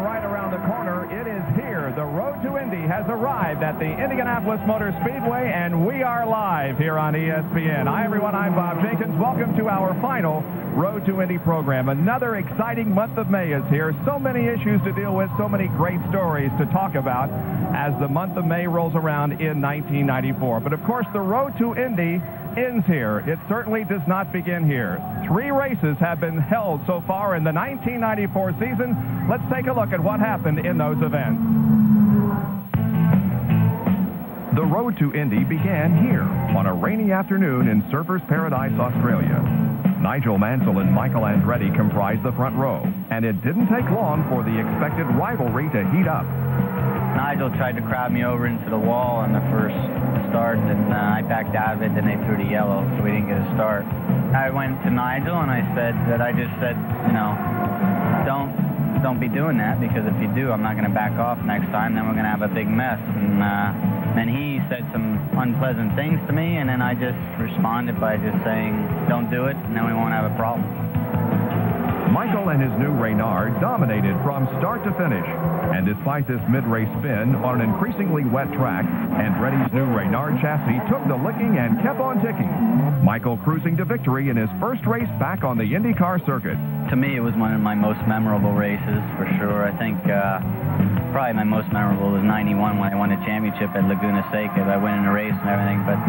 right around the corner. It is here. The Road to Indy has arrived at the Indianapolis Motor Speedway, and we are live here on ESPN. Hi, everyone. I'm Bob Jenkins. Welcome to our final Road to Indy program. Another exciting month of May is here. So many issues to deal with, so many great stories to talk about as the month of May rolls around in 1994. But, of course, the Road to Indy ends here. It certainly does not begin here. 3 races have been held so far in the 1994 season. Let's take a look at what happened in those events. The Road to Indy began here on a rainy afternoon in Surfers Paradise, Australia. Nigel Mansell and Michael Andretti comprised the front row, and it didn't take long for the expected rivalry to heat up. Nigel tried to crowd me over into the wall on the first start, and I backed out of it, then they threw the yellow, so we didn't get a start. I went to Nigel and I said, you know, don't be doing that, because if you do, I'm not going to back off next time, then we're going to have a big mess. And then he said some unpleasant things to me, and then I just responded by just saying, don't do it, and then we won't have a problem. Michael and his new Reynard dominated from start to finish. And despite this mid-race spin on an increasingly wet track, Andretti's new Reynard chassis took the licking and kept on ticking. Michael cruising to victory in his first race back on the IndyCar circuit. To me, it was one of my most memorable races, for sure. I think probably my most memorable was 91 when I won the championship at Laguna Seca by winning the race and everything. But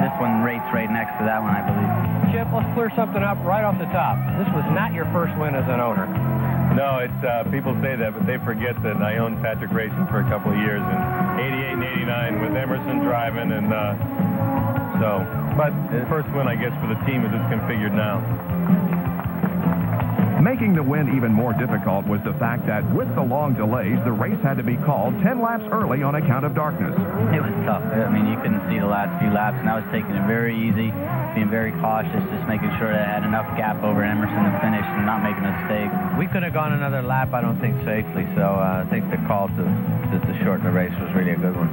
this one rates right next to that one, I believe. Chip, let's clear something up right off the top. This was not your first win as an owner. No, it's people say that, but they forget that I owned Patrick Racing for a couple of years in '88 and '89 with Emerson driving, and but the first win, I guess, for the team as it's configured now. Making the win even more difficult was the fact that with the long delays, the race had to be called 10 laps early on account of darkness. It was tough. I mean, you couldn't see the last few laps, and I was taking it very easy, being very cautious, just making sure that I had enough gap over Emerson to finish and not make a mistake. We could have gone another lap, I don't think, safely, so I think the call to shorten the race was really a good one.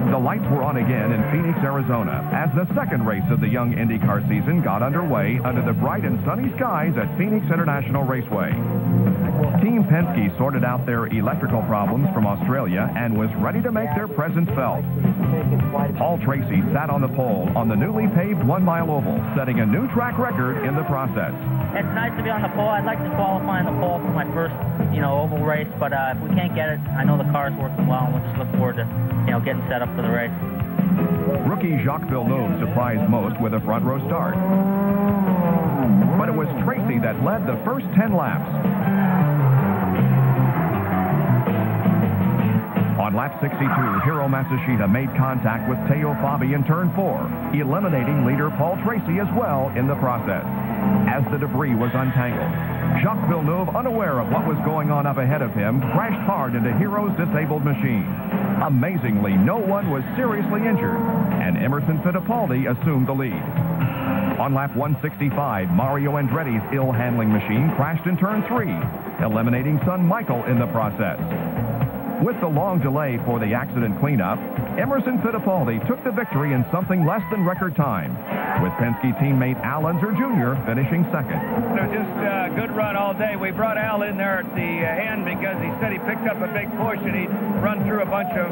The lights were on again in Phoenix, Arizona, as the second race of the young IndyCar season got underway under the bright and sunny skies at Phoenix International Raceway. Team Penske sorted out their electrical problems from Australia and was ready to make their presence felt. Paul Tracy sat on the pole on the newly paved 1-mile oval, setting a new track record in the process. It's nice to be on the pole. I'd like to qualify on the pole for my first, oval race, but if we can't get it, I know the car's working well, and we'll just look forward to, getting set up for the race. Rookie Jacques Villeneuve surprised most with a front row start. But it was Tracy that led the first 10 laps. On lap 62, Hiro Matsushita made contact with Teo Fabi in turn 4, eliminating leader Paul Tracy as well in the process. As the debris was untangled, Jacques Villeneuve, unaware of what was going on up ahead of him, crashed hard into Hiro's disabled machine. Amazingly, no one was seriously injured, and Emerson Fittipaldi assumed the lead. On lap 165, Mario Andretti's ill-handling machine crashed in turn 3, eliminating son Michael in the process. With the long delay for the accident cleanup, Emerson Fittipaldi took the victory in something less than record time, with Penske teammate Al Unser Jr. finishing second. It was just a good run all day. We brought Al in there at the end because he said he picked up a big push and he'd run through a bunch of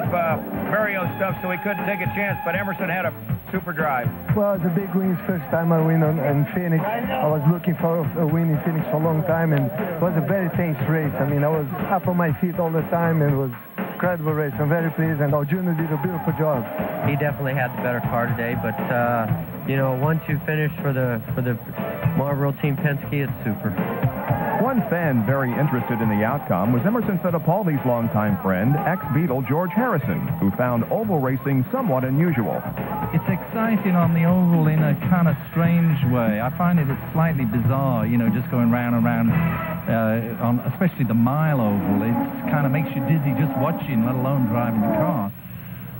Mario stuff, so he couldn't take a chance, but Emerson had a super drive. Well, it's a big win. It's first time I win in Phoenix. I was looking for a win in Phoenix for a long time, and it was a very tense race. I mean, I was up on my feet all the time, and it was an incredible race. I'm very pleased, and our junior did a beautiful job. He definitely had the better car today, but 1-2 finish for the Marlboro Team Penske. It's super. One fan very interested in the outcome was Emerson Fittipaldi's longtime friend, ex-Beatle George Harrison, who found oval racing somewhat unusual. It's exciting on the oval in a kind of strange way. I find it's slightly bizarre, just going round and round, on especially the mile oval. It kind of makes you dizzy just watching, let alone driving the car.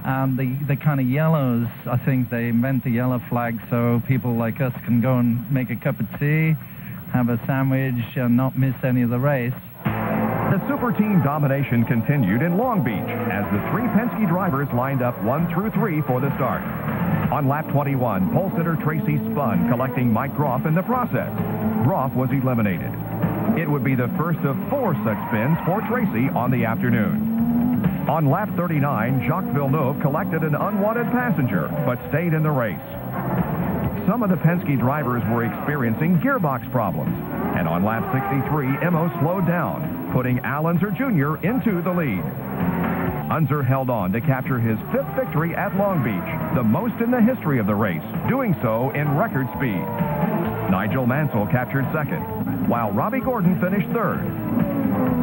And the kind of yellows, I think they invent the yellow flag so people like us can go and make a cup of tea, have a sandwich, and not miss any of the race. The super team domination continued in Long Beach as the 3 Penske drivers lined up 1 through 3 for the start. On lap 21, pole sitter Tracy spun, collecting Mike Groff in the process. Groff was eliminated. It would be the first of 4 such spins for Tracy on the afternoon. On lap 39, Jacques Villeneuve collected an unwanted passenger, but stayed in the race. Some of the Penske drivers were experiencing gearbox problems, and on lap 63, Immo slowed down, putting Al Unser Jr. into the lead. Unser held on to capture his 5th victory at Long Beach, the most in the history of the race, doing so in record speed. Nigel Mansell captured 2nd, while Robbie Gordon finished 3rd.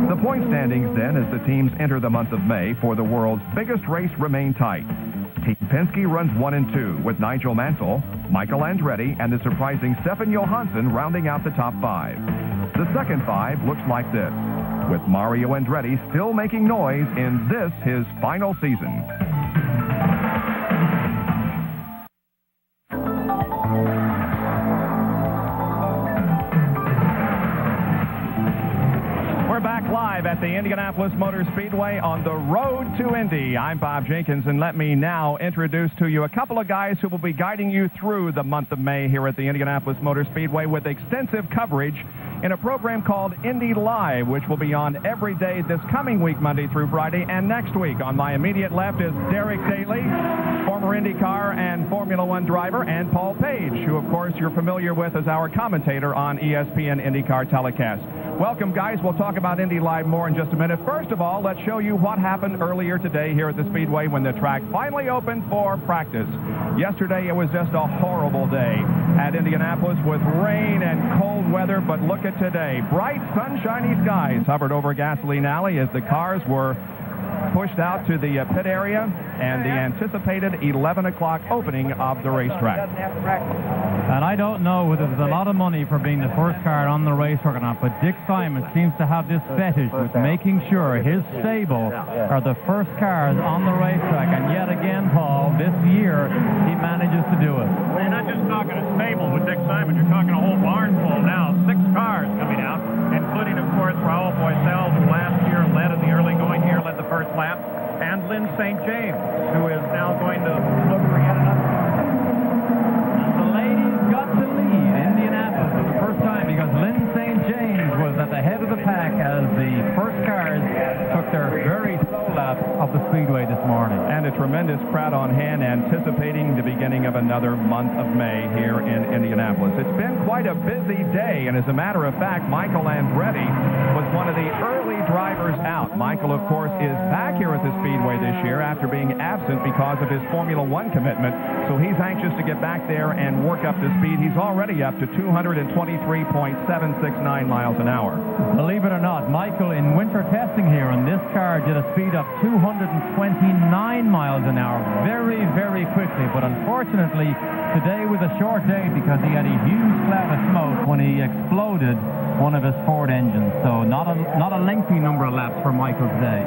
The point standings then, as the teams enter the month of May for the world's biggest race, remain tight. Team Penske runs 1 and 2, with Nigel Mansell, Michael Andretti, and the surprising Stefan Johansson rounding out the top 5. The second 5 looks like this, with Mario Andretti still making noise in this, his final season. We're back live at the Indianapolis Motor Speedway on the road to Indy. I'm Bob Jenkins, and let me now introduce to you a couple of guys who will be guiding you through the month of May here at the Indianapolis Motor Speedway with extensive coverage in a program called Indy Live, which will be on every day this coming week, Monday through Friday, and next week. On my immediate left is Derek Daly, former IndyCar and Formula One driver, and Paul Page, who, of course, you're familiar with as our commentator on ESPN IndyCar telecast. Welcome, guys. We'll talk about Indy Live more in just a minute. First of all, let's show you what happened earlier today here at the Speedway when the track finally opened for practice. Yesterday, it was just a horrible day at Indianapolis with rain and cold weather, but look at today. Bright, sunshiny skies hovered over Gasoline Alley as the cars were pushed out to the pit area and the anticipated 11 o'clock opening of the racetrack. And I don't know whether there's a lot of money for being the first car on the racetrack or not, but Dick Simon seems to have this fetish with making sure his stable are the first cars on the racetrack. And yet again, Paul, this year, he manages to do it. Well, you're not just talking a stable with Dick Simon, you're talking a whole barn full now. 6 cars coming out, including, of course, Raul Boesel, who last year led in the early going here, led the first lap, and Lynn St. James, who is now going to look for yet another car. And the ladies got to lead Indianapolis for the first time because Lynn St. James was at the head of the pack as the first cars took their very slow lap of the Speedway this morning. And a tremendous crowd on hand anticipating the beginning of another month of May here in Indianapolis. It's been quite a busy day, and as a matter of fact, Michael Andretti was one of the early drivers out. Michael, of course, is back here at the Speedway this year after being absent because of his Formula One commitment, so he's anxious to get back there and work up to speed. He's already up to 223.769 miles an hour. Believe it or not, Michael, in winter testing here on this car, did a speed up 229 miles an hour very, very quickly, but unfortunately, today was a short day because he had a huge cloud of smoke when he exploded one of his Ford engines, so not a lengthy number of laps for Michael today.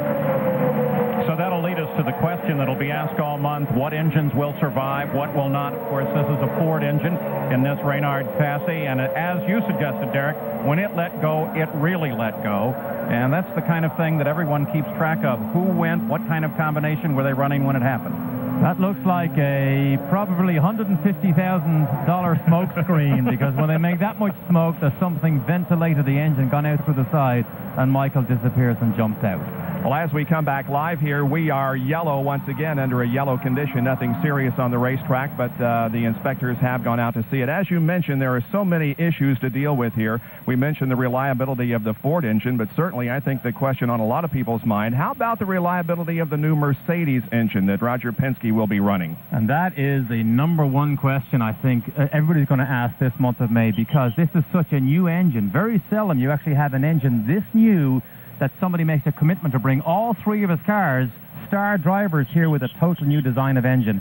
So that'll lead us to the question that'll be asked all month: what engines will survive, what will not? Of course, this is a Ford engine in this Reynard chassis, and as you suggested, Derek, when it let go, it really let go, and that's the kind of thing that everyone keeps track of. Who went, what kind of combination were they running when it happened? That looks like a probably $150,000 smoke screen, because when they make that much smoke, there's something ventilated the engine, gone out through the side, and Michael disappears and jumps out. Well, as we come back live here, we are yellow once again, under a yellow condition. Nothing serious on the racetrack, but the inspectors have gone out to see it. As you mentioned, there are so many issues to deal with here. We mentioned the reliability of the Ford engine, but certainly I think the question on a lot of people's mind, how about the reliability of the new Mercedes engine that Roger Penske will be running? And that is the number one question I think everybody's going to ask this month of May, because this is such a new engine. Very seldom you actually have an engine this new that somebody makes a commitment to bring all 3 of his cars, star drivers, here with a total new design of engine.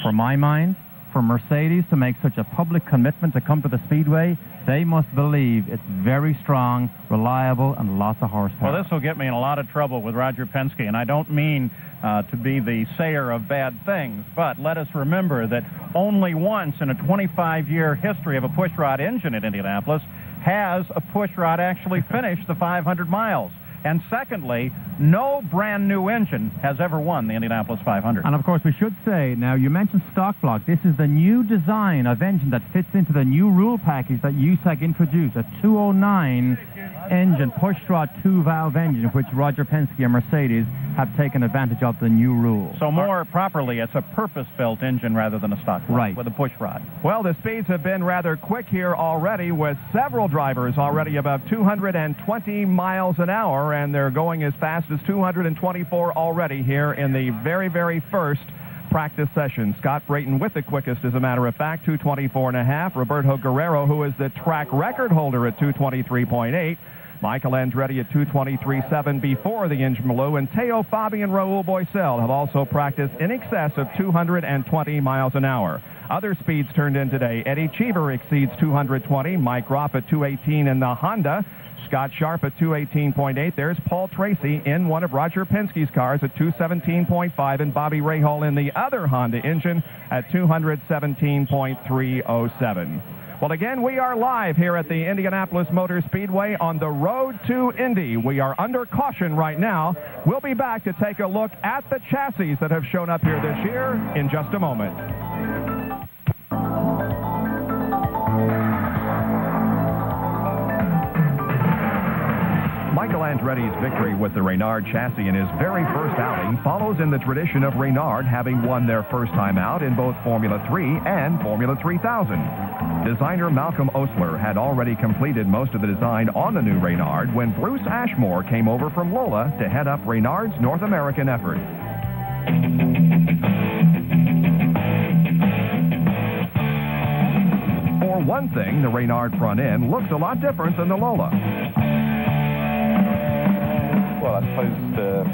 For my mind, for Mercedes to make such a public commitment to come to the Speedway, they must believe it's very strong, reliable, and lots of horsepower. Well, this will get me in a lot of trouble with Roger Penske, and I don't mean to be the sayer of bad things, but let us remember that only once in a 25-year history of a pushrod engine at Indianapolis has a pushrod actually finished the 500 miles. And secondly, no brand new engine has ever won the Indianapolis 500. And of course, we should say, now you mentioned stock block. This is the new design of engine that fits into the new rule package that USAC introduced, a 209 engine, pushrod 2-valve engine, which Roger Penske and Mercedes have taken advantage of the new rule. So more properly, it's a purpose-built engine rather than a stock one, right, with a pushrod. Well, the speeds have been rather quick here already, with several drivers already above 220 miles an hour, and they're going as fast as 224 already here in the very, very first practice session. Scott Brayton with the quickest, as a matter of fact, 224.5. Roberto Guerrero, who is the track record holder at 223.8. Michael Andretti at 223.7 before the engine blew, and Teo Fabi and Raul Boisel have also practiced in excess of 220 miles an hour. Other speeds turned in today. Eddie Cheever exceeds 220. Mike Ropp at 218 in the Honda. Scott Sharp at 218.8. There's Paul Tracy in one of Roger Penske's cars at 217.5, and Bobby Rahal in the other Honda engine at 217.307. Well, again, we are live here at the Indianapolis Motor Speedway on the road to Indy. We are under caution right now. We'll be back to take a look at the chassis that have shown up here this year in just a moment. Michael Andretti's victory with the Reynard chassis in his very first outing follows in the tradition of Reynard having won their first time out in both Formula 3 and Formula 3000. Designer Malcolm Osler had already completed most of the design on the new Reynard when Bruce Ashmore came over from Lola to head up Reynard's North American effort. For one thing, the Reynard front end looks a lot different than the Lola. Well, I suppose the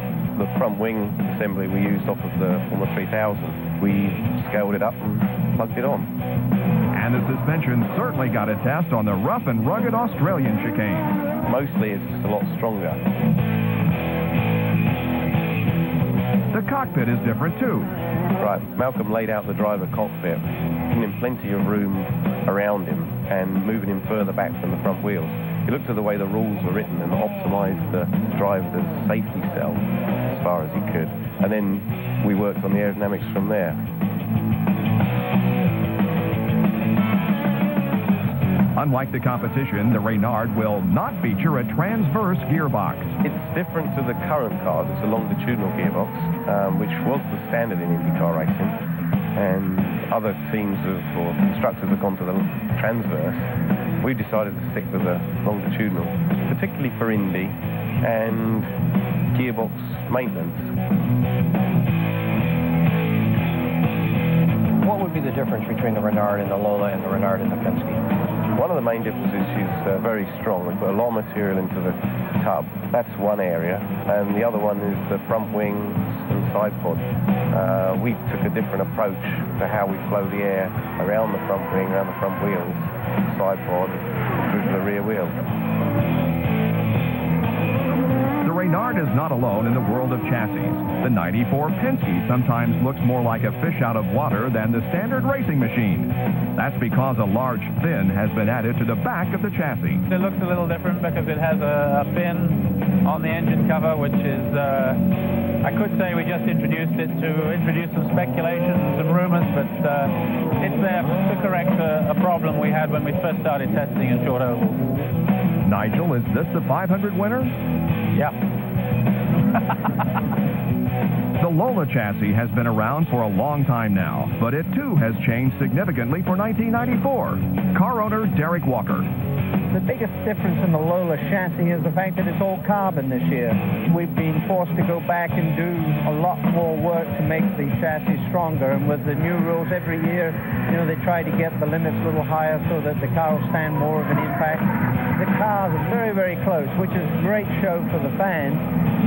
front wing assembly we used off of the Formula 3000, we scaled it up and plugged it on. And the suspension certainly got a test on the rough and rugged Australian chicane. Mostly it's just a lot stronger. The cockpit is different too. Right, Malcolm laid out the driver cockpit, giving him plenty of room around him and moving him further back from the front wheels. He looked at the way the rules were written and optimized the driver's safety cell as far as he could. And then we worked on the aerodynamics from there. Unlike the competition, the Reynard will not feature a transverse gearbox. It's different to the current cars. It's a longitudinal gearbox, which was the standard in IndyCar racing. And other teams or constructors have gone to the transverse. We decided to stick with the longitudinal, particularly for Indy and gearbox maintenance. What would be the difference between the Reynard and the Lola and the Reynard and the Penske? One of the main differences is she's very strong. We put a lot of material into the tub. That's one area. And the other one is the front wings and side pod. We took a different approach to how we flow the air around the front wing, around the front wheels, side pod, through to the rear wheel. The Reynard is not alone in the world of chassis. The 94 Penske sometimes looks more like a fish out of water than the standard racing machine. That's because a large fin has been added to the back of the chassis. It looks a little different because it has a fin on the engine cover, which is, I could say we just introduced it to introduce some speculation and some rumors, but it's there to correct a problem we had when we first started testing in short ovals. Nigel, is this the 500 winner? Yeah. The Lola chassis has been around for a long time now, but it too has changed significantly for 1994. Car owner Derek Walker. The biggest difference in the Lola chassis is the fact that it's all carbon this year. We've been forced to go back and do a lot more work to make the chassis stronger, and with the new rules every year, you know, they try to get the limits a little higher so that the car will stand more of an impact. The cars are very, very close, which is a great show for the fans.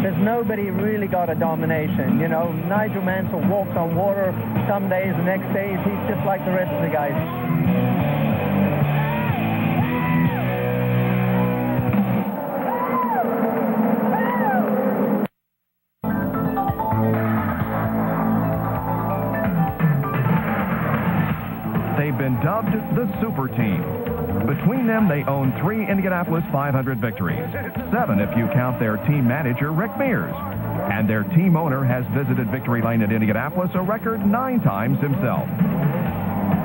There's nobody really got a domination. You know, Nigel Mansell walks on water some days, the next days he's just like the rest of the guys. They've been dubbed the Super Team. Between them, they own 3 Indianapolis 500 victories, 7 if you count their team manager, Rick Mears. And their team owner has visited victory lane at Indianapolis a record 9 times himself.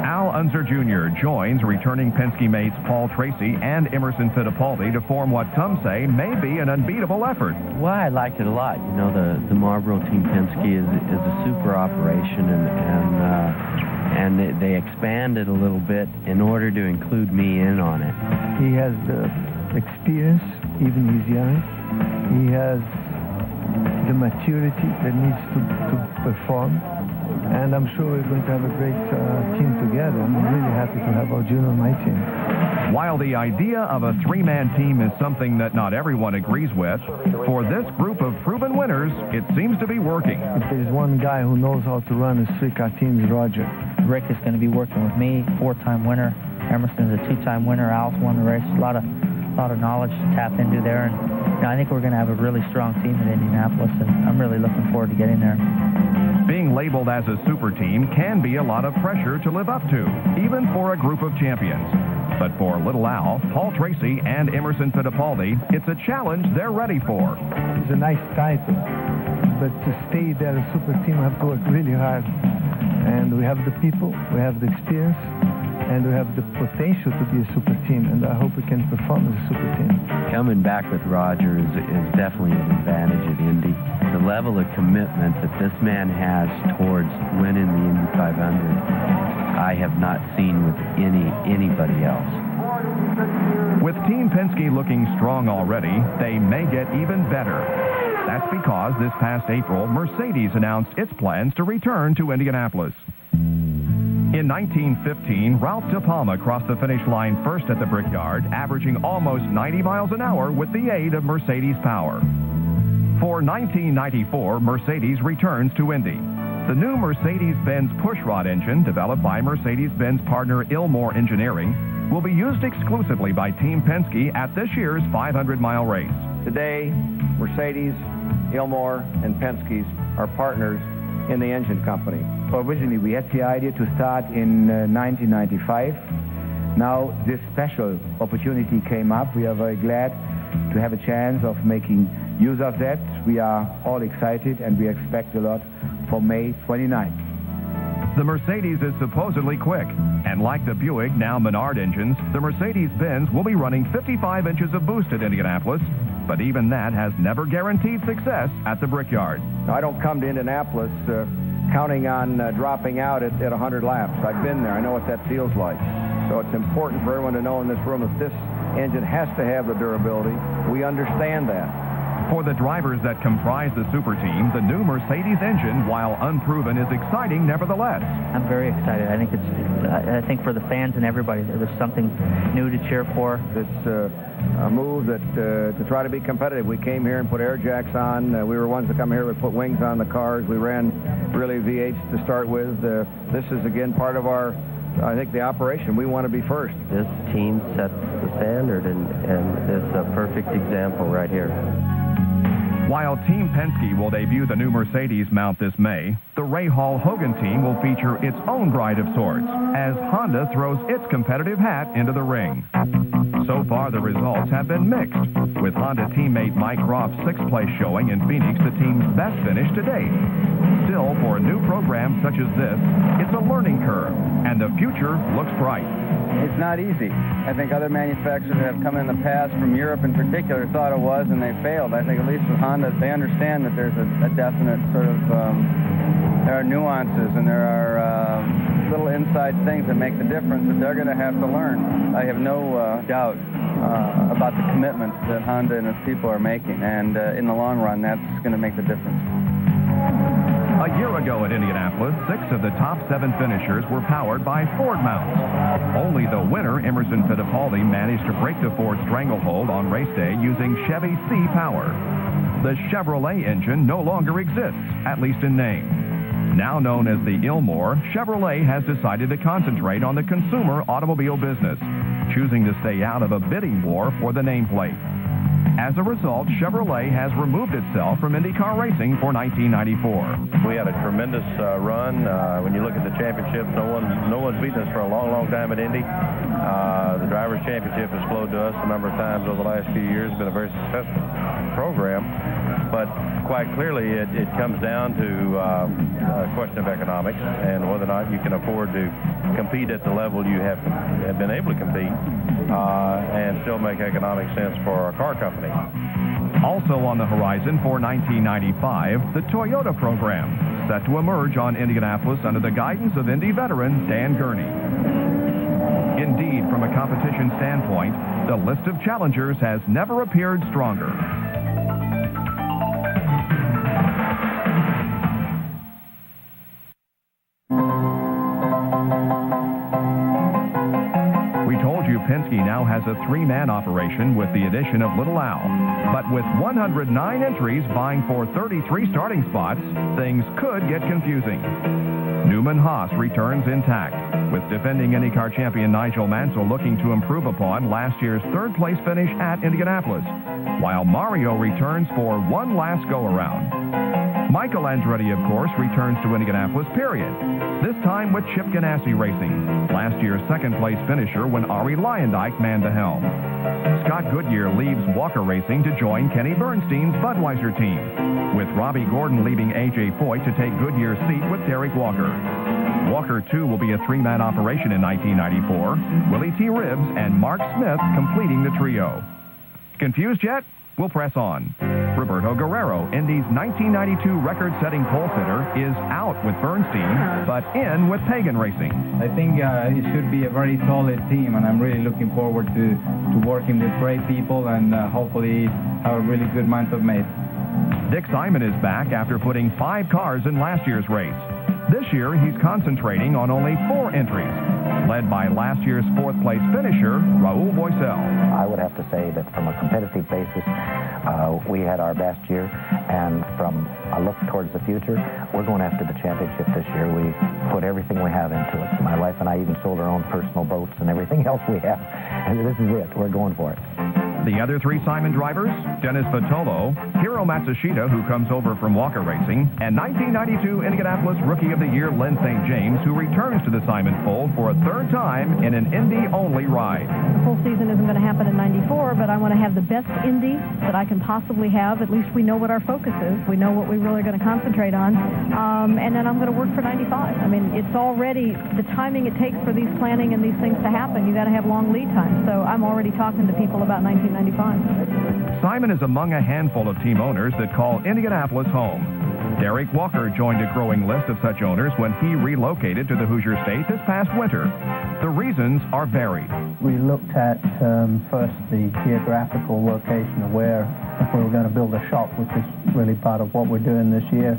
Al Unser Jr. joins returning Penske mates Paul Tracy and Emerson Fittipaldi to form what some say may be an unbeatable effort. Well, I liked it a lot. You know, the Marlboro Team Penske is a super operation, and they expanded a little bit in order to include me in on it. He has the experience, even he's young. He has the maturity that needs to perform. And I'm sure we're going to have a great team together. I'm really happy to have Al Jr. on my team. While the idea of a three-man team is something that not everyone agrees with, for this group of proven winners, it seems to be working. If there's one guy who knows how to run a three-car team, it's Roger. Rick is going to be working with me, four-time winner. Emerson's a two-time winner. Al's won the race. A lot of knowledge to tap into there. And I think we're going to have a really strong team in Indianapolis, and I'm really looking forward to getting there. Being labeled as a super team can be a lot of pressure to live up to, even for a group of champions. But for Little Al, Paul Tracy, and Emerson Fittipaldi, it's a challenge they're ready for. It's a nice title, but to stay there a super team, we have to work really hard. And we have the people, we have the experience, and we have the potential to be a super team, and I hope we can perform as a super team. Coming back with Roger is definitely an advantage at Indy. The level of commitment that this man has towards winning the Indy 500, I have not seen with anybody else. With Team Penske looking strong already, they may get even better. That's because this past April, Mercedes announced its plans to return to Indianapolis. In 1915, Ralph De Palma crossed the finish line first at the Brickyard, averaging almost 90 miles an hour with the aid of Mercedes power. For 1994, Mercedes returns to Indy. The new Mercedes-Benz pushrod engine, developed by Mercedes-Benz partner Ilmor Engineering, will be used exclusively by Team Penske at this year's 500-mile race. Today, Mercedes, Ilmor, and Penske are partners in the engine company. Originally, we had the idea to start in 1995. Now, this special opportunity came up. We are very glad to have a chance of making use of that. We are all excited, and we expect a lot for May 29th. The Mercedes is supposedly quick, and like the Buick, now Menard engines, the Mercedes-Benz will be running 55 inches of boost at Indianapolis, but even that has never guaranteed success at the Brickyard. Now, I don't come to Indianapolis counting on dropping out at 100 laps. I've been there. I know what that feels like. So it's important for everyone to know in this room that this engine has to have the durability. We understand that. For the drivers that comprise the super team, the new Mercedes engine, while unproven, is exciting nevertheless. I'm very excited. I think for the fans and everybody, there's something new to cheer for. It's a move that to try to be competitive. We came here and put air jacks on. We were ones to come here and put wings on the cars. We ran really V8s to start with. This is again part of our, I think, the operation. We want to be first. This team sets the standard, and it's a perfect example right here. While Team Penske will debut the new Mercedes mount this May, the Ray Hall Hogan team will feature its own bride of sorts as Honda throws its competitive hat into the ring. So far, the results have been mixed, with Honda teammate Mike Groff's sixth-place showing in Phoenix the team's best finish to date. Still, for a new program such as this, it's a learning curve, and the future looks bright. It's not easy. I think other manufacturers that have come in the past, from Europe in particular, thought it was, and they failed. I think at least with Honda, they understand that there's a definite sort of, there are nuances and there are little inside things that make the difference that they're going to have to learn. I have no doubt about the commitment that Honda and its people are making, and in the long run, that's going to make the difference. A year ago at Indianapolis, 6 of the top 7 finishers were powered by Ford mounts. Only the winner, Emerson Fittipaldi, managed to break the Ford stranglehold on race day using Chevy C power. The Chevrolet engine no longer exists, at least in name. Now known as the Ilmor, Chevrolet has decided to concentrate on the consumer automobile business, choosing to stay out of a bidding war for the nameplate. As a result, Chevrolet has removed itself from IndyCar racing for 1994. We had a tremendous run. When you look at the championships, no one's beaten us for a long, long time at Indy. The Drivers' Championship has flowed to us a number of times over the last few years. It's been a very successful program, but quite clearly it comes down to a question of economics and whether or not you can afford to compete at the level you have been able to compete and still make economic sense for a car company. Also on the horizon for 1995, the Toyota program, set to emerge on Indianapolis under the guidance of Indy veteran Dan Gurney. Indeed, from a competition standpoint, the list of challengers has never appeared stronger. Penske now has a three-man operation with the addition of Little Al. But with 109 entries vying for 33 starting spots, things could get confusing. Newman Haas returns intact, with defending IndyCar champion Nigel Mansell looking to improve upon last year's third-place finish at Indianapolis, while Mario returns for one last go-around. Michael Andretti, of course, returns to Indianapolis, period. This time with Chip Ganassi Racing, last year's second-place finisher when Ari Luyendyk manned the helm. Scott Goodyear leaves Walker Racing to join Kenny Bernstein's Budweiser team, with Robbie Gordon leaving A.J. Foyt to take Goodyear's seat with Derek Walker. Walker, too, will be a three-man operation in 1994, Willie T. Ribbs and Mark Smith completing the trio. Confused yet? We'll press on. Roberto Guerrero, Indy's 1992 record-setting pole sitter, is out with Bernstein, but in with Pagan Racing. I think it should be a very solid team, and I'm really looking forward to working with great people and hopefully have a really good month of May. Dick Simon is back after putting 5 cars in last year's race. This year, he's concentrating on only 4 entries, led by last year's 4th-place finisher, Raul Boesel. I would have to say that from a competitive basis, we had our best year, and from a look towards the future, we're going after the championship this year. We put everything we have into it. My wife and I even sold our own personal boats and everything else we have, and this is it. We're going for it. The other 3 Simon drivers, Dennis Vitolo, Hiro Matsushita, who comes over from Walker Racing, and 1992 Indianapolis Rookie of the Year Lynn St. James, who returns to the Simon fold for a 3rd time in an Indy-only ride. The full season isn't going to happen in 94, but I want to have the best Indy that I can possibly have. At least we know what our focus is. We know what we really are going to concentrate on. And then I'm going to work for 95. I mean, it's already the timing it takes for these planning and these things to happen. You got to have long lead time. So I'm already talking to people about 1995. Simon is among a handful of team owners that call Indianapolis home. Derek Walker joined a growing list of such owners when he relocated to the Hoosier State this past winter. The reasons are varied. We looked at first the geographical location of where, if we were going to build a shop, which is really part of what we're doing this year,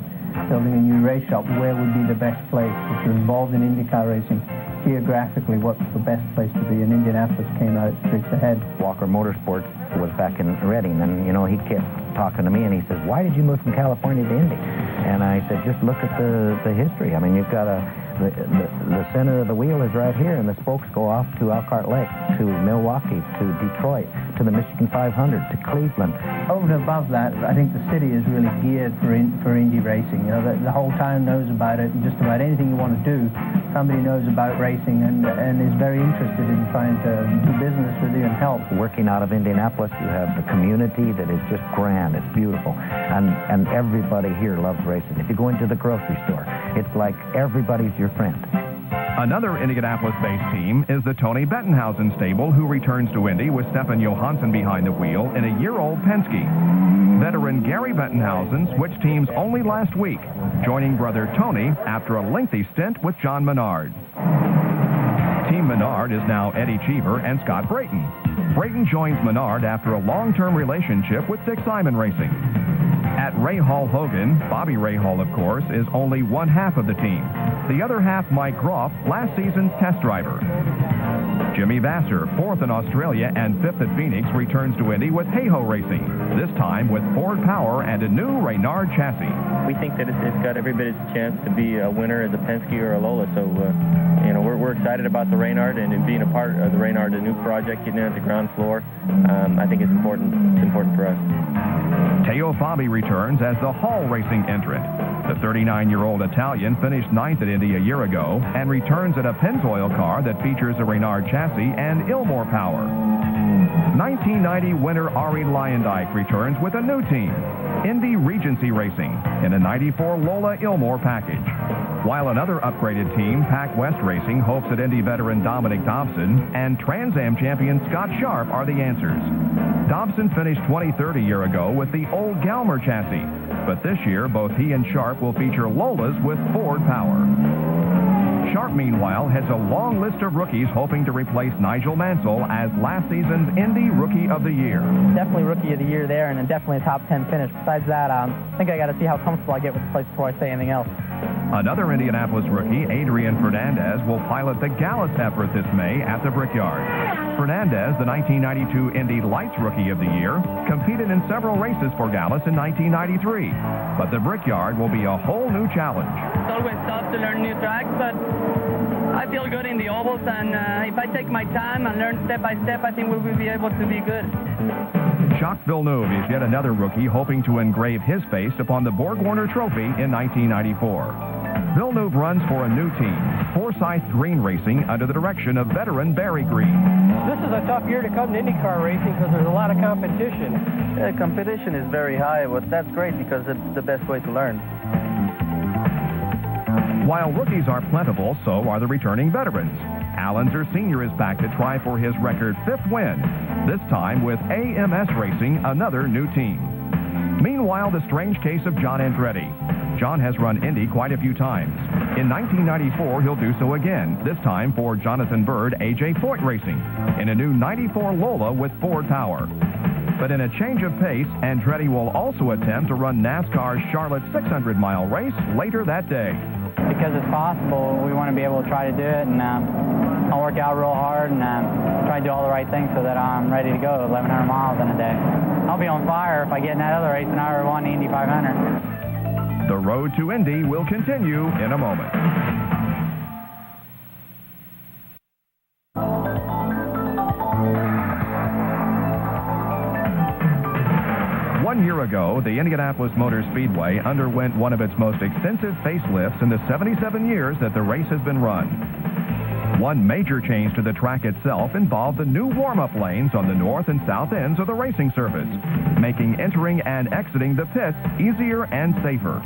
building a new race shop, where would be the best place? If you're involved in IndyCar racing, geographically, what's the best place to be? And Indianapolis came out streets ahead. Walker Motorsports was back in Reading, and, you know, he kept talking to me, and he says, why did you move from California to Indy? And I said, just look at the history. I mean, you've got the center of the wheel is right here, and the spokes go off to Elkhart Lake, to Milwaukee, to Detroit, to the Michigan 500, to Cleveland. Over and above that, I think the city is really geared for Indy racing. You know, the whole town knows about it, and just about anything you want to do, somebody knows about racing and is very interested in trying to do business with you and help. Working out of Indianapolis, you have the community that is just grand. It's beautiful. And everybody here loves racing. If you go into the grocery store, it's like everybody's your friend. Another Indianapolis-based team is the Tony Bettenhausen stable, who returns to Indy with Stefan Johansson behind the wheel in a year-old Penske. Veteran Gary Bettenhausen switched teams only last week, joining brother Tony after a lengthy stint with John Menard. Team Menard is now Eddie Cheever and Scott Brayton. Brayton joins Menard after a long-term relationship with Dick Simon Racing. At Rahal Hogan, Bobby Rahal, of course, is only one half of the team. The other half, Mike Groff, last season's test driver. Jimmy Vassar, 4th in Australia and 5th at Phoenix, returns to Indy with Hayho Racing, this time with Ford power and a new Reynard chassis. We think that it's got every bit of a chance to be a winner as a Penske or a Lola, so you know, we're excited about the Reynard and being a part of the Reynard, a new project, getting it at the ground floor. I think it's important. It's important for us. Teo Fabi returns as the Hall Racing entrant. The 39-year-old Italian finished 9th at Indy a year ago and returns in a Pennzoil car that features a Reynard chassis chassis and Ilmor power. 1990 winner Arie Luyendyk returns with a new team, Indy Regency Racing, in a 94 Lola Ilmor package. While another upgraded team, Pac West Racing, hopes that Indy veteran Dominic Dobson and Trans Am champion Scott Sharp are the answers. Dobson finished 23rd a year ago with the old Galmer chassis, but this year both he and Sharp will feature Lolas with Ford power. Sharp, meanwhile, has a long list of rookies hoping to replace Nigel Mansell as last season's Indy Rookie of the Year. Definitely Rookie of the Year there, and definitely a top 10 finish. Besides that, I think I got to see how comfortable I get with the place before I say anything else. Another Indianapolis rookie, Adrian Fernandez, will pilot the Gallus effort this May at the Brickyard. Fernandez, the 1992 Indy Lights Rookie of the Year, competed in several races for Gallus in 1993. But the Brickyard will be a whole new challenge. It's always tough to learn new tracks, but I feel good in the ovals, and if I take my time and learn step by step, I think we will be able to be good. Jacques Villeneuve is yet another rookie hoping to engrave his face upon the Borg-Warner Trophy in 1994. Villeneuve runs for a new team, Forsyth Green Racing, under the direction of veteran Barry Green. This is a tough year to come to IndyCar racing because there's a lot of competition. Yeah, competition is very high, but that's great because it's the best way to learn. While rookies are plentiful, so are the returning veterans. Al Unser Sr. is back to try for his record 5th win, this time with AMS Racing, another new team. Meanwhile, the strange case of John Andretti. John has run Indy quite a few times. In 1994, he'll do so again, this time for Jonathan Bird, A.J. Foyt Racing, in a new 94 Lola with Ford power. But in a change of pace, Andretti will also attempt to run NASCAR's Charlotte 600-mile race later that day. Because it's possible, we want to be able to try to do it, and I'll work out real hard and try to do all the right things so that I'm ready to go 1,100 miles in a day. I'll be on fire if I get in that other race and I won the Indy 500. The road to Indy will continue in a moment. One year ago, the Indianapolis Motor Speedway underwent one of its most extensive facelifts in the 77 years that the race has been run. One major change to the track itself involved the new warm-up lanes on the north and south ends of the racing surface, making entering and exiting the pits easier and safer.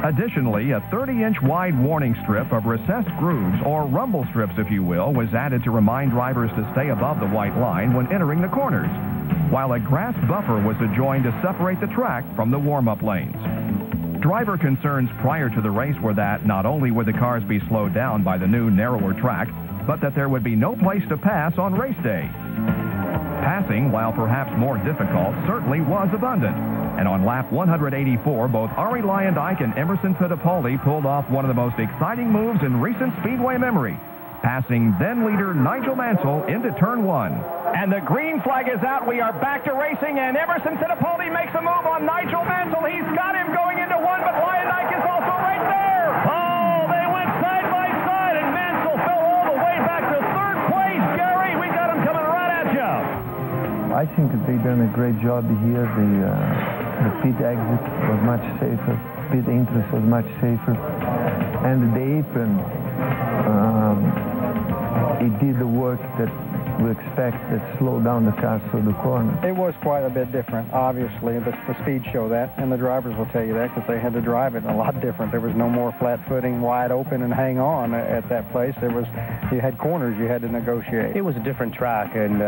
Additionally, a 30-inch wide warning strip of recessed grooves, or rumble strips if you will, was added to remind drivers to stay above the white line when entering the corners, while a grass buffer was adjoined to separate the track from the warm-up lanes. Driver concerns prior to the race were that not only would the cars be slowed down by the new, narrower track, but that there would be no place to pass on race day. Passing, while perhaps more difficult, certainly was abundant. And on lap 184, both Arie Luyendyk and Emerson Fittipaldi pulled off one of the most exciting moves in recent Speedway memory, passing then-leader Nigel Mansell into Turn 1. And the green flag is out. We are back to racing, and Emerson Fittipaldi makes a move on Nigel Mansell. He's got him going into 1, but Luyendyk is also right there. Oh, they went side by side, and Mansell fell all the way back to 3rd place. Gary, we got him coming right at you. I think that they've done a great job here. The pit exit was much safer. Pit entrance was much safer. And the apron, it did the work that we expect, that slowed down the cars through the corner. It was quite a bit different, obviously. The speed show that, and the drivers will tell you that because they had to drive it a lot different. There was no more flat footing, wide open, and hang on at that place. You had corners you had to negotiate. It was a different track, and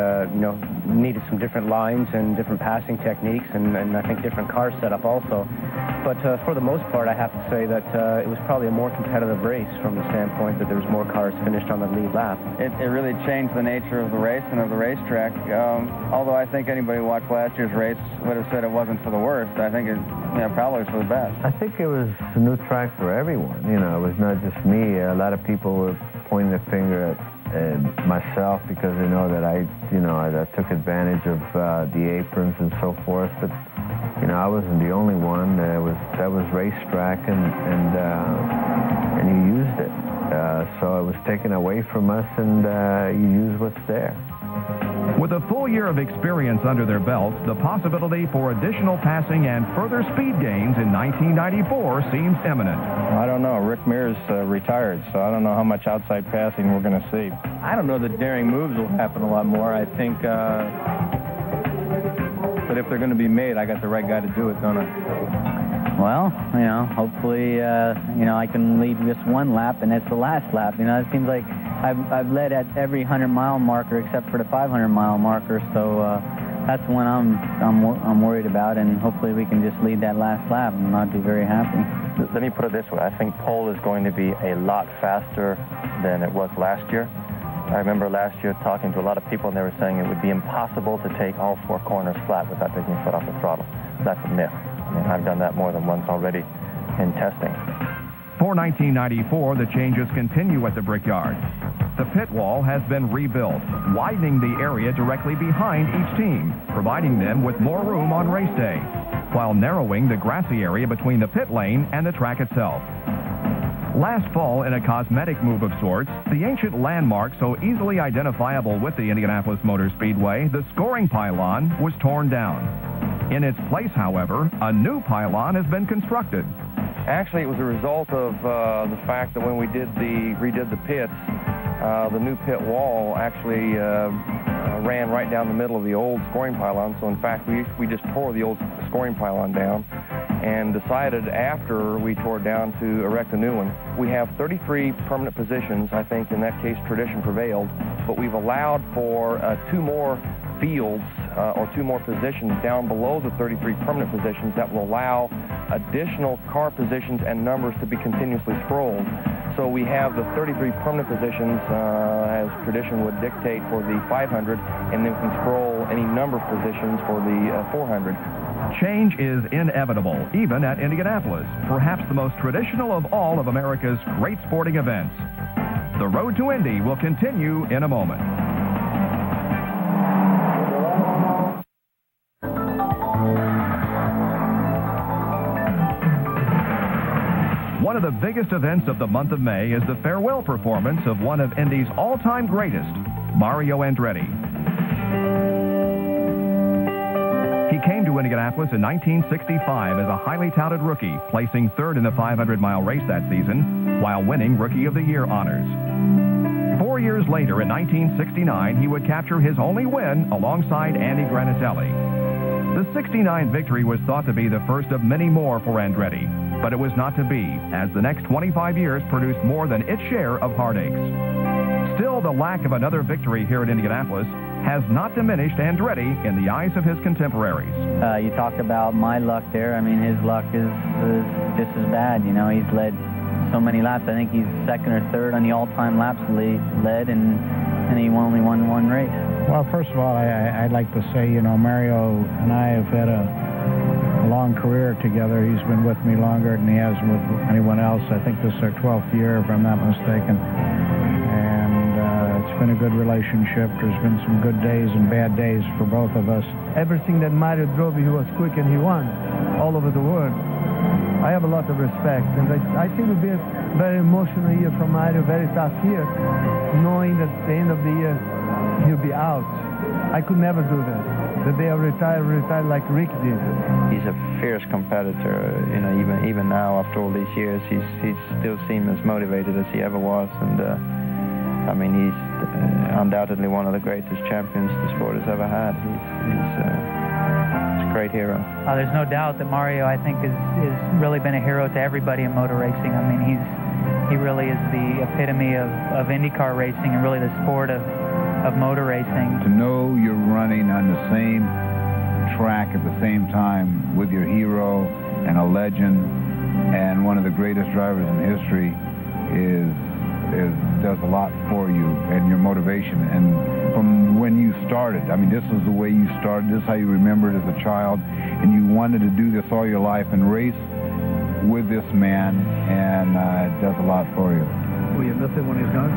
needed some different lines and different passing techniques, and I think different car setup also. But for the most part, I have to say that it was probably a more competitive race from the standpoint that there was more cars finished on the lead lap. It really changed the nature of the race and of the racetrack. Although I think anybody who watched last year's race would have said it wasn't for the worst. I think it probably was for the best. I think it was a new track for everyone. It was not just me. A lot of people were pointing the finger at myself because they know that I took advantage of the aprons and so forth. But I wasn't the only one. That was racetrack, and you used it. So it was taken away from us, and you use what's there. With a full year of experience under their belts, the possibility for additional passing and further speed gains in 1994 seems imminent. I don't know. Rick Mears retired, so I don't know how much outside passing we're going to see. I don't know that daring moves will happen a lot more. I think, but if they're going to be made, I got the right guy to do it, don't I? Well, you know, hopefully, you know, I can lead just one lap, and it's the last lap. You know, it seems like I've led at every 100-mile marker except for the 500-mile marker, so that's the one I'm worried about, and hopefully we can just lead that last lap, and I'd be very happy. Let me put it this way. I think pole is going to be a lot faster than it was last year. I remember last year talking to a lot of people, and they were saying it would be impossible to take all four corners flat without taking your foot off the throttle. That's a myth. I mean, I've done that more than once already in testing. For 1994, the changes continue at the Brickyard. The pit wall has been rebuilt, widening the area directly behind each team, providing them with more room on race day, while narrowing the grassy area between the pit lane and the track itself. Last fall, in a cosmetic move of sorts, the ancient landmark so easily identifiable with the Indianapolis Motor Speedway, the scoring pylon, was torn down. In its place, however, a new pylon has been constructed. Actually, it was a result of the fact that when we redid the pits, the new pit wall actually ran right down the middle of the old scoring pylon. So in fact, we just tore the old scoring pylon down and decided after we tore it down to erect a new one. We have 33 permanent positions. I think in that case tradition prevailed, but we've allowed for 2 more fields or 2 more positions down below the 33 permanent positions that will allow additional car positions and numbers to be continuously scrolled. So we have the 33 permanent positions as tradition would dictate for the 500, and then we can scroll any number of positions for the 400. Change is inevitable, even at Indianapolis, perhaps the most traditional of all of America's great sporting events. The road to Indy will continue in a moment. One of the biggest events of the month of May is the farewell performance of one of Indy's all-time greatest, Mario Andretti. He came to Indianapolis in 1965 as a highly touted rookie, placing 3rd in the 500-mile race that season, while winning Rookie of the Year honors. 4 years later, in 1969, he would capture his only win alongside Andy Granatelli. The '69 victory was thought to be the first of many more for Andretti, but it was not to be, as the next 25 years produced more than its share of heartaches. Still, the lack of another victory here at Indianapolis has not diminished Andretti in the eyes of his contemporaries. You talked about my luck there. I mean, his luck is just as bad. You know, he's led so many laps. I think he's 2nd or 3rd on the all-time laps led, and he only won 1 race. Well, first of all, I'd like to say, you know, Mario and I have had a long career together. He's been with me longer than he has with anyone else. I think this is our 12th year, if I'm not mistaken. And it's been a good relationship. There's been some good days and bad days for both of us. Everything that Mario drove, he was quick and he won all over the world. I have a lot of respect, and I think it will be a very emotional year for Mario, very tough year, knowing that at the end of the year he'll be out. I could never do that. The day I retire like Rick did. He's a fierce competitor. You know, even now after all these years, he still seems as motivated as he ever was. And I mean, he's undoubtedly one of the greatest champions the sport has ever had. He's a great hero. There's no doubt that Mario, I think, has really been a hero to everybody in motor racing. I mean, he really is the epitome of IndyCar racing and really the sport of motor racing. To know you're running on the same track at the same time with your hero and a legend and one of the greatest drivers in history does a lot for you and your motivation. And from when you started, I mean, this is the way you started, this is how you remember it as a child, and you wanted to do this all your life and race with this man, and it does a lot for you. Will you miss it when he's gone?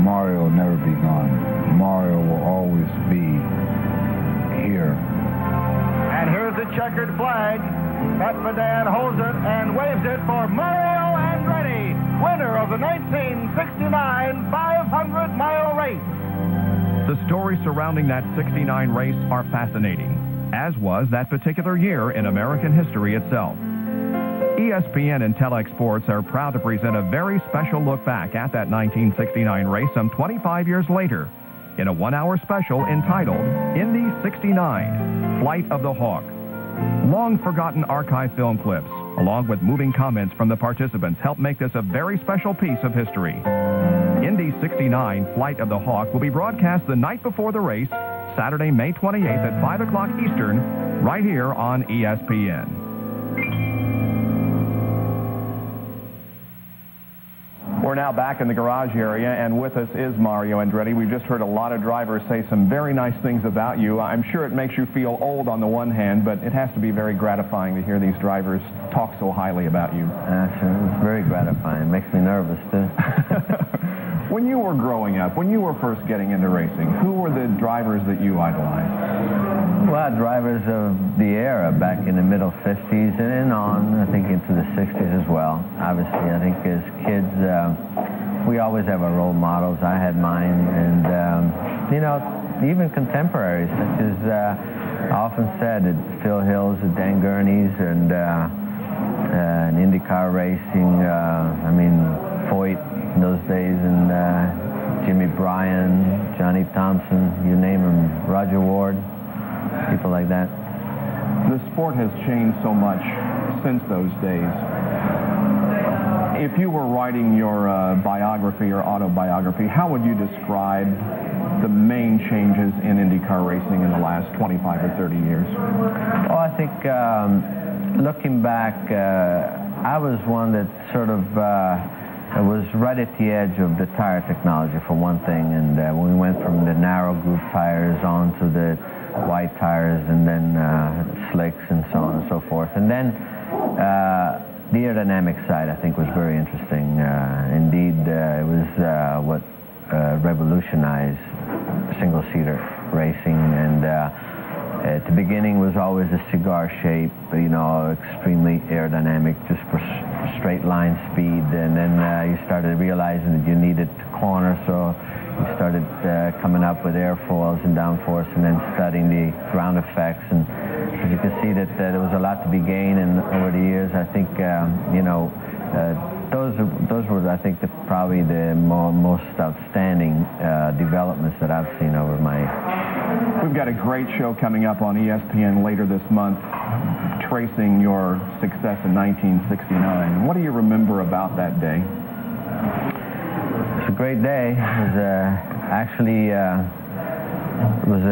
Mario will never be gone. Mario will always be here. And here's the checkered flag. Petvadan holds it and waves it for Mario Andretti, winner of the 1969 500-mile race. The stories surrounding that 69 race are fascinating, as was that particular year in American history itself. ESPN and Telex Sports are proud to present a very special look back at that 1969 race some 25 years later in a one-hour special entitled Indy 69, Flight of the Hawk. Long-forgotten archive film clips, along with moving comments from the participants, help make this a very special piece of history. Indy 69, Flight of the Hawk, will be broadcast the night before the race, Saturday, May 28th at 5 o'clock Eastern, right here on ESPN. We're now back in the garage area, and with us is Mario Andretti. We've just heard a lot of drivers say some very nice things about you. I'm sure it makes you feel old on the one hand, but it has to be very gratifying to hear these drivers talk so highly about you. Sure. It's very gratifying. It makes me nervous, too. When you were growing up, when you were first getting into racing, who were the drivers that you idolized? Well, drivers of the era back in the middle 50s and on, I think into the 60s as well. Obviously, I think as kids, we always have our role models. I had mine, and, you know, even contemporaries, such as I often said, Phil Hills, Dan Gurney's, and IndyCar racing, I mean, Foyt in those days, and Jimmy Bryan, Johnny Thompson, you name them, Roger Ward, people like that. The sport has changed so much since those days. If you were writing your biography or autobiography, how would you describe the main changes in IndyCar racing in the last 25 or 30 years? Oh, I think looking back, I was one that sort of was right at the edge of the tire technology, for one thing, and when we went from the narrow groove tires on to the wide tires and then slicks and so on and so forth. And then the aerodynamic side, I think, was very interesting. Indeed, it was what revolutionized single-seater racing, and at the beginning was always a cigar shape, you know, extremely aerodynamic, just for straight line speed, and then you started realizing that you needed to corner, so you started coming up with airfoils and downforce, and then studying the ground effects, and as you can see that there was a lot to be gained, and over the years, I think, you know, those were, I think, probably the most outstanding developments that I've seen over my... We've got a great show coming up on ESPN later this month, tracing your success in 1969. What do you remember about that day? It's a great day. It was actually it was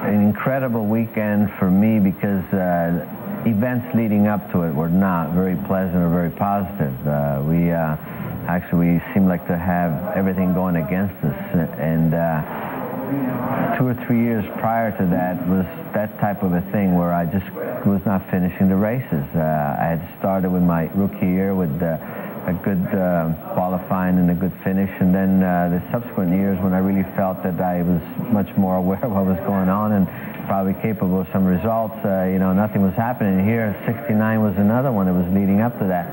an incredible weekend for me because events leading up to it were not very pleasant or very positive. We actually seemed like to have everything going against us, and 2 or 3 years prior to that was that type of a thing where I just was not finishing the races. I had started with my rookie year with a good qualifying and a good finish, and then the subsequent years when I really felt that I was much more aware of what was going on and probably capable of some results, you know, nothing was happening. Here, 69 was another one that was leading up to that.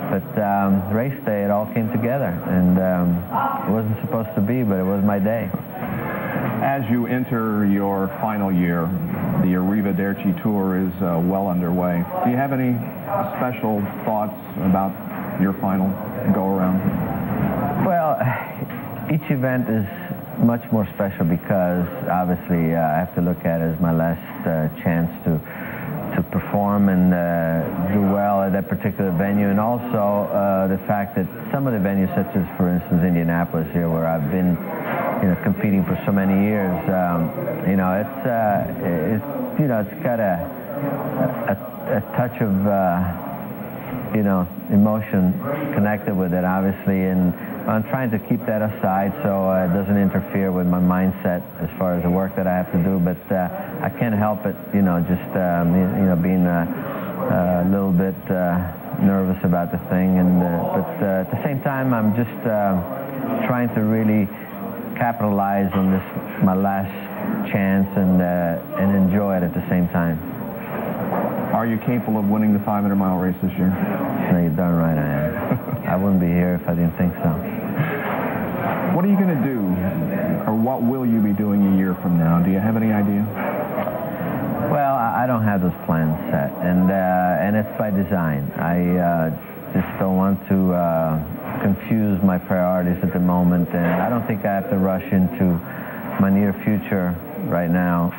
But race day, it all came together, and it wasn't supposed to be, but it was my day. As you enter your final year, the Arrivederci Tour is well underway. Do you have any special thoughts about your final go-around? Well, each event is much more special because, obviously, I have to look at it as my last chance to perform and do well at that particular venue, and also the fact that some of the venues, such as, for instance, Indianapolis here, where I've been, you know, competing for so many years, you know, it's you know, it's got a touch of you know, emotion connected with it, obviously, and I'm trying to keep that aside so it doesn't interfere with my mindset as far as the work that I have to do, but I can't help it, you know, just you know, being a little bit nervous about the thing, and but at the same time, I'm just trying to really capitalize on this, my last chance, and enjoy it at the same time. Are you capable of winning the 500-mile race this year? No, you're darn right I am. I wouldn't be here if I didn't think so. What are you going to do, or what what will you be doing a year from now? Do you have any idea? Well, I don't have those plans set, and it's by design. I just don't want to confuse my priorities at the moment, and I don't think I have to rush into my near future right now.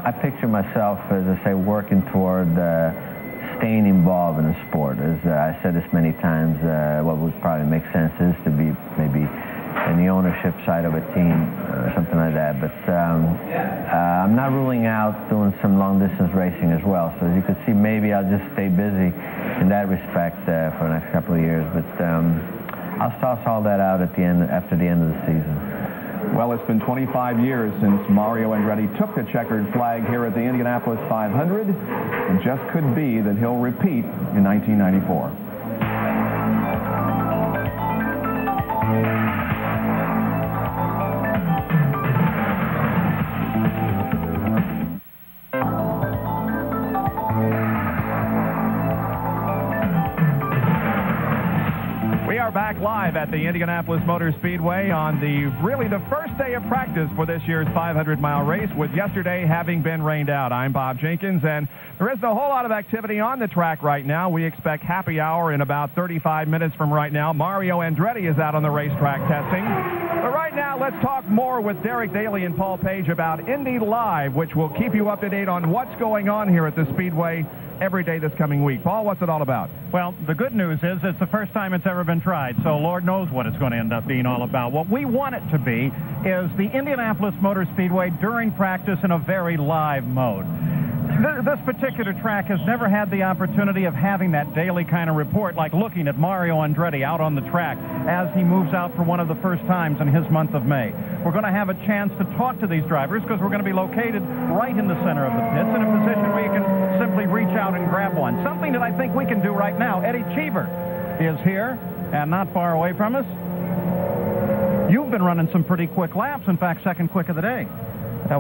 I picture myself, as I say, working toward staying involved in the sport. As I said this many times, what would probably make sense is to be maybe in the ownership side of a team or something like that. But I'm not ruling out doing some long-distance racing as well. So as you can see, maybe I'll just stay busy in that respect for the next couple of years. But I'll toss all that out at the end, after the end of the season. Well, it's been 25 years since Mario Andretti took the checkered flag here at the Indianapolis 500. It just could be that he'll repeat in 1994. Back live at the Indianapolis Motor Speedway on the first day of practice for this year's 500-mile race, with yesterday having been rained out. I'm Bob Jenkins, and there isn't a whole lot of activity on the track right now. We expect happy hour in about 35 minutes from right now. Mario Andretti is out on the racetrack testing. But right now, let's talk more with Derek Daly and Paul Page about Indy Live, which will keep you up to date on what's going on here at the Speedway every day this coming week. Paul, what's it all about? Well, the good news is it's the first time it's ever been tried, so Lord knows what it's going to end up being all about. What we want it to be is the Indianapolis Motor Speedway during practice in a very live mode. This particular track has never had the opportunity of having that daily kind of report, like looking at Mario Andretti out on the track as he moves out for one of the first times in his month of May. We're going to have a chance to talk to these drivers because we're going to be located right in the center of the pits in a position where you can simply reach out and grab one. Something that I think we can do right now. Eddie Cheever is here and not far away from us. You've been running some pretty quick laps, in fact, second quick of the day.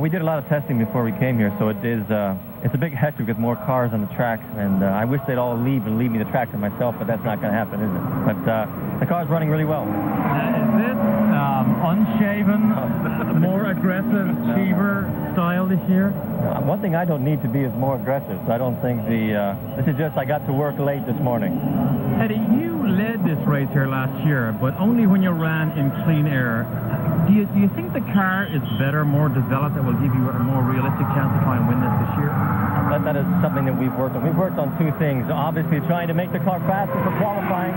We did a lot of testing before we came here, so it's a big hectic with more cars on the track, and I wish they'd all leave and leave me the track to myself, but that's not going to happen, is it? But the car's running really well. Is this unshaven, more aggressive Cheever style this year? One thing I don't need to be is more aggressive. I don't think this is just I got to work late this morning. Eddie, you led this race here last year, but only when you ran in clean air. Do you think the car is better, more developed, that will give you a more realistic chance to try and win this year? That is something that we've worked on. We've worked on two things. Obviously, trying to make the car faster for qualifying.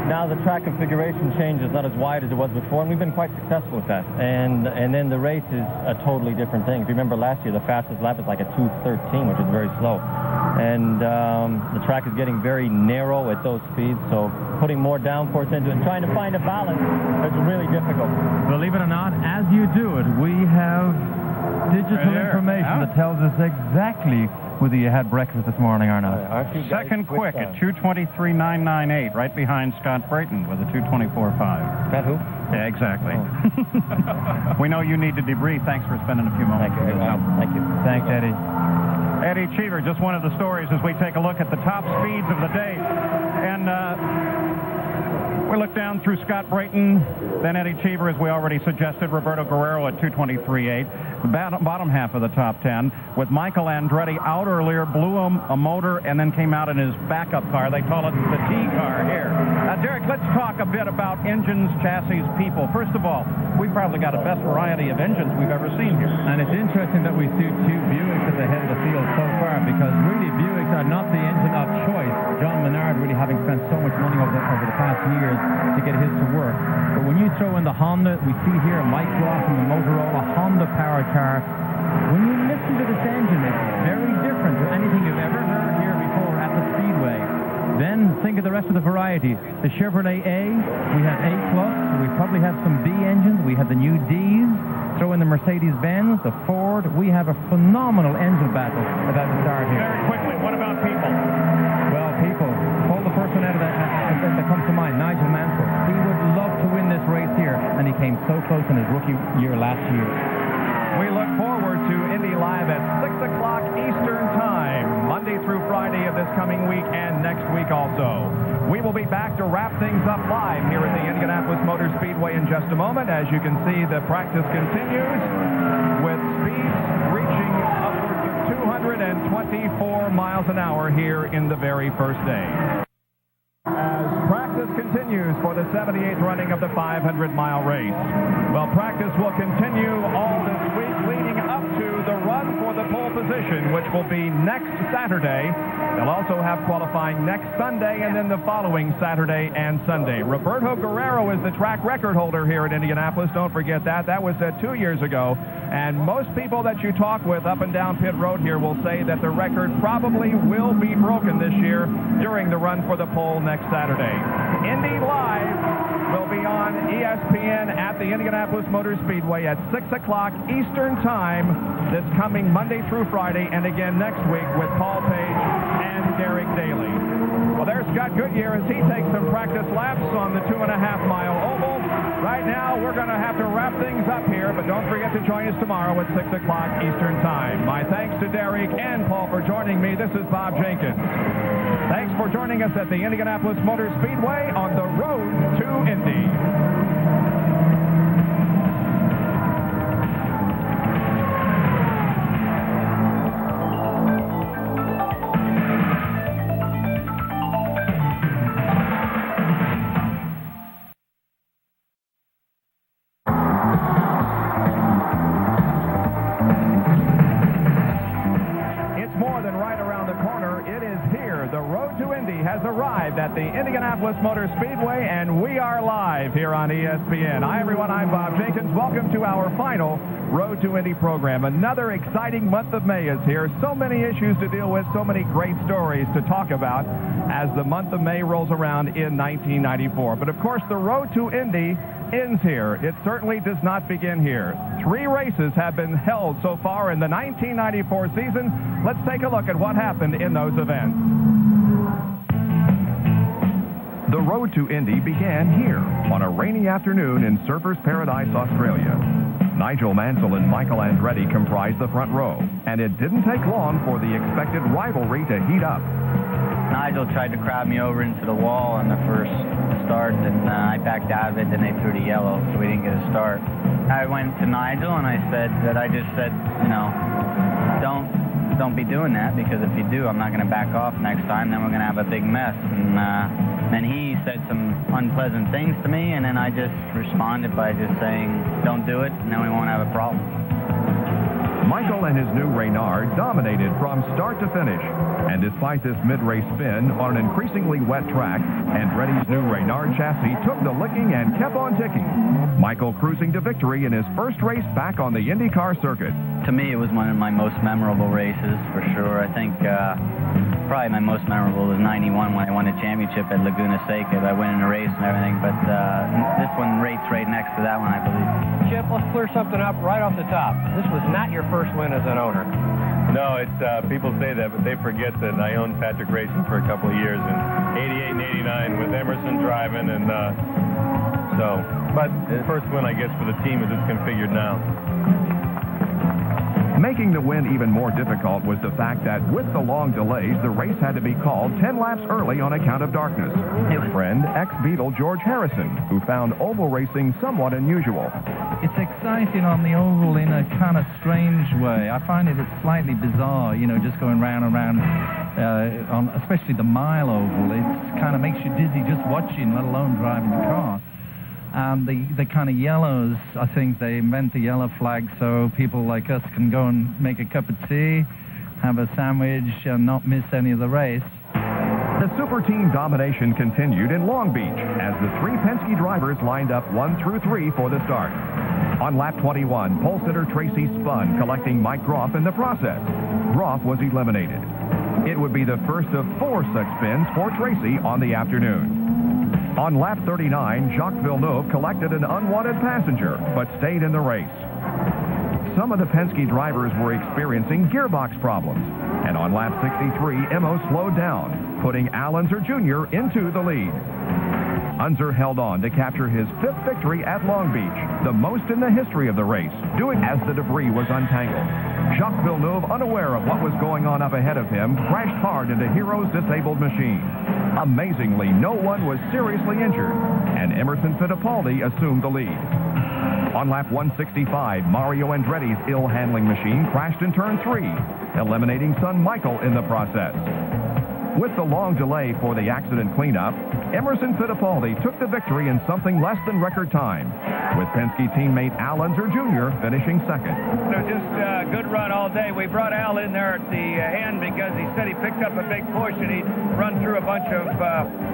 Now the track configuration change is not as wide as it was before, and we've been quite successful with that. And then the race is a totally different thing. If you remember last year, the fastest lap was like a 2:13, which is very slow. And the track is getting very narrow at those speeds, so putting more downforce into it and trying to find a balance is really difficult. Believe it or not, as you do it, we have digital information that tells us exactly whether you had breakfast this morning or not. Second quick at 2:23.998, right behind Scott Brayton with a 2:24.5. That who? Yeah, exactly. We know you need to debrief. Thanks for spending a few moments. Thank you. Thanks, Eddie. Eddie Cheever, just one of the stories as we take a look at the top speeds of the day. And we look down through Scott Brayton, then Eddie Cheever, as we already suggested, Roberto Guerrero at 2:23.8. The bottom half of the top 10, with Michael Andretti out earlier, blew a motor, and then came out in his backup car. They call it the T car here. Derek, let's talk a bit about engines, chassis, people. First of all, we've probably got the best variety of engines we've ever seen here. And it's interesting that we see two Buicks at the head of the field so far, because really Buicks are not the engine of choice. John Reynard really having spent so much money over the past years to get his to work. But when you throw in the Honda, we see here Mike Ross and the Motorola Honda-powered car. When you listen to this engine, it's very different to anything you've ever heard here before at the Speedway. Then think of the rest of the varieties. The Chevrolet A, we have A+, we probably have some B engines, we have the new Ds. Throw in the Mercedes-Benz, the Ford. We have a phenomenal engine battle about to start here. Very quickly, what about people? Well, people, pull the first one out of that comes to mind, Nigel Mansell. He would love to win this race here, and he came so close in his rookie year last year. We look forward to Indy Live at 6 o'clock Eastern Time, Monday through Friday of this coming week and next week also. We will be back to wrap things up live here at the Indianapolis Motor Speedway in just a moment. As you can see, the practice continues with speeds reaching upwards of 224 miles an hour here in the very first day. As practice continues for the 78th running of the 500-mile race. Well, practice will continue all this week leading up to the run for the pole position, which will be next Saturday. They'll also have qualifying next Sunday and then the following Saturday and Sunday. Roberto Guerrero is the track record holder here at Indianapolis. Don't forget that. That was 2 years ago. And most people that you talk with up and down pit road here will say that the record probably will be broken this year during the run for the pole next Saturday. Indy Live will be on ESPN at the Indianapolis Motor Speedway at 6 o'clock Eastern Time this coming Monday through Friday, and again next week with Paul Page and Derek Daly. Well, there's Scott Goodyear as he takes some practice laps on the 2.5-mile oval. Right now, we're going to have to wrap things up here, but don't forget to join us tomorrow at 6 o'clock Eastern Time. My thanks to Derek and Paul for joining me. This is Bob Jenkins. Thanks for joining us at the Indianapolis Motor Speedway on the road to Indy. At the Indianapolis Motor Speedway, and we are live here on ESPN. Hi, everyone. I'm Bob Jenkins. Welcome to our final Road to Indy program. Another exciting month of May is here. So many issues to deal with, so many great stories to talk about as the month of May rolls around in 1994. But, of course, the Road to Indy ends here. It certainly does not begin here. 3 races have been held so far in the 1994 season. Let's take a look at what happened in those events. The road to Indy began here on a rainy afternoon in Surfers Paradise, Australia. Nigel Mansell and Michael Andretti comprised the front row, and it didn't take long for the expected rivalry to heat up. Nigel tried to crowd me over into the wall on the first start, and I backed out of it, then they threw the yellow, so we didn't get a start. I went to Nigel and I said, you know, don't be doing that, because if you do, I'm not going to back off next time, then we're going to have a big mess. And then he said some unpleasant things to me, and then I just responded by just saying, don't do it, and then we won't have a problem. Michael and his new Reynard dominated from start to finish. And despite this mid-race spin on an increasingly wet track, Andretti's new Reynard chassis took the licking and kept on ticking. Michael cruising to victory in his first race back on the IndyCar circuit. To me, it was one of my most memorable races, for sure. I think probably my most memorable was 91 when I won the championship at Laguna Seca by winning the race and everything. But this one rates right next to that one, I believe. Chip, let's clear something up right off the top. This was not your first win as an owner. No, people say that, but they forget that I owned Patrick Racing for a couple of years in 88 and 89 with Emerson driving, and but the first win, I guess, for the team is it's configured now. Making the win even more difficult was the fact that with the long delays, the race had to be called 10 laps early on account of darkness. Friend, ex-Beatle George Harrison, who found oval racing somewhat unusual. It's exciting on the oval in a kind of strange way. I find it's slightly bizarre, you know, just going round and round, on especially the mile oval. It kind of makes you dizzy just watching, let alone driving the car. And the kind of yellows, I think they invent the yellow flag so people like us can go and make a cup of tea, have a sandwich, and not miss any of the race. The super team domination continued in Long Beach as the 3 Penske drivers lined up 1 through 3 for the start. On lap 21, pole sitter Tracy spun, collecting Mike Groff in the process. Groff was eliminated. It would be the first of 4 such spins for Tracy on the afternoon. On lap 39, Jacques Villeneuve collected an unwanted passenger, but stayed in the race. Some of the Penske drivers were experiencing gearbox problems, and on lap 63, Emo slowed down, putting Al Unser Jr. into the lead. Unser held on to capture his 5th victory at Long Beach, the most in the history of the race, doing as the debris was untangled. Jacques Villeneuve, unaware of what was going on up ahead of him, crashed hard into Hero's disabled machine. Amazingly, no one was seriously injured, and Emerson Fittipaldi assumed the lead. On lap 165, Mario Andretti's ill-handling machine crashed in turn 3, eliminating son Michael in the process. With the long delay for the accident cleanup, Emerson Fittipaldi took the victory in something less than record time, with Penske teammate Al Unser Jr. finishing second. So just a good run all day. We brought Al in there at the end because he said he picked up a big push and he'd run through a bunch of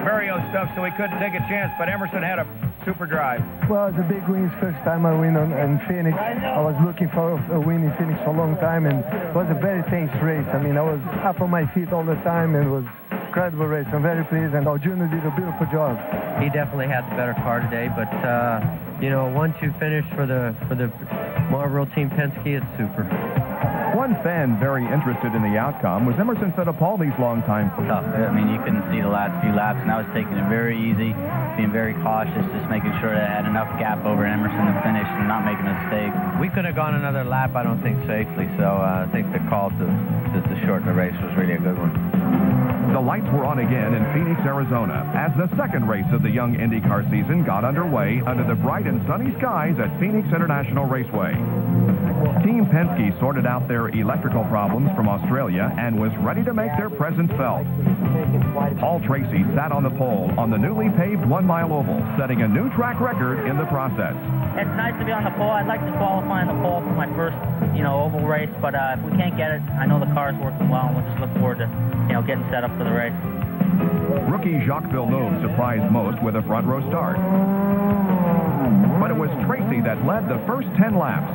Mario stuff, so he couldn't take a chance, but Emerson had a super drive. Well, it's a big win. It's the first time I win in Phoenix. I was looking for a win in Phoenix for a long time, and it was a very tense race. I mean, I was up on my feet all the time, and it was an incredible race. I'm very pleased, and our junior did a beautiful job. He definitely had the better car today, but, you know, 1-2 finish for the Marlboro Team Penske, it's super. One fan very interested in the outcome was Emerson Fittipaldi's longtime. Tough. I mean, you couldn't see the last few laps, and I was taking it very easy, being very cautious, just making sure that I had enough gap over Emerson to finish and not make a mistake. We could have gone another lap, I don't think, safely, so I think the call to shorten the race was really a good one. The lights were on again in Phoenix, Arizona, as the second race of the young IndyCar season got underway under the bright and sunny skies at Phoenix International Raceway. Team Penske sorted out their electrical problems from Australia and was ready to make their presence felt. Paul Tracy sat on the pole on the newly paved 1-mile oval, setting a new track record in the process. It's nice to be on the pole. I'd like to qualify on the pole for my first, oval race, but if we can't get it, I know the car's working well, and we'll just look forward to, getting set up for the race. Rookie Jacques Villeneuve surprised most with a front row start. But it was Tracy that led the first 10 laps.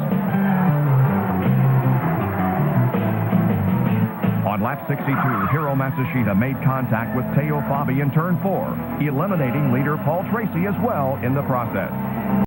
On lap 62, Hiro Matsushita made contact with Teo Fabi in turn 4, eliminating leader Paul Tracy as well in the process.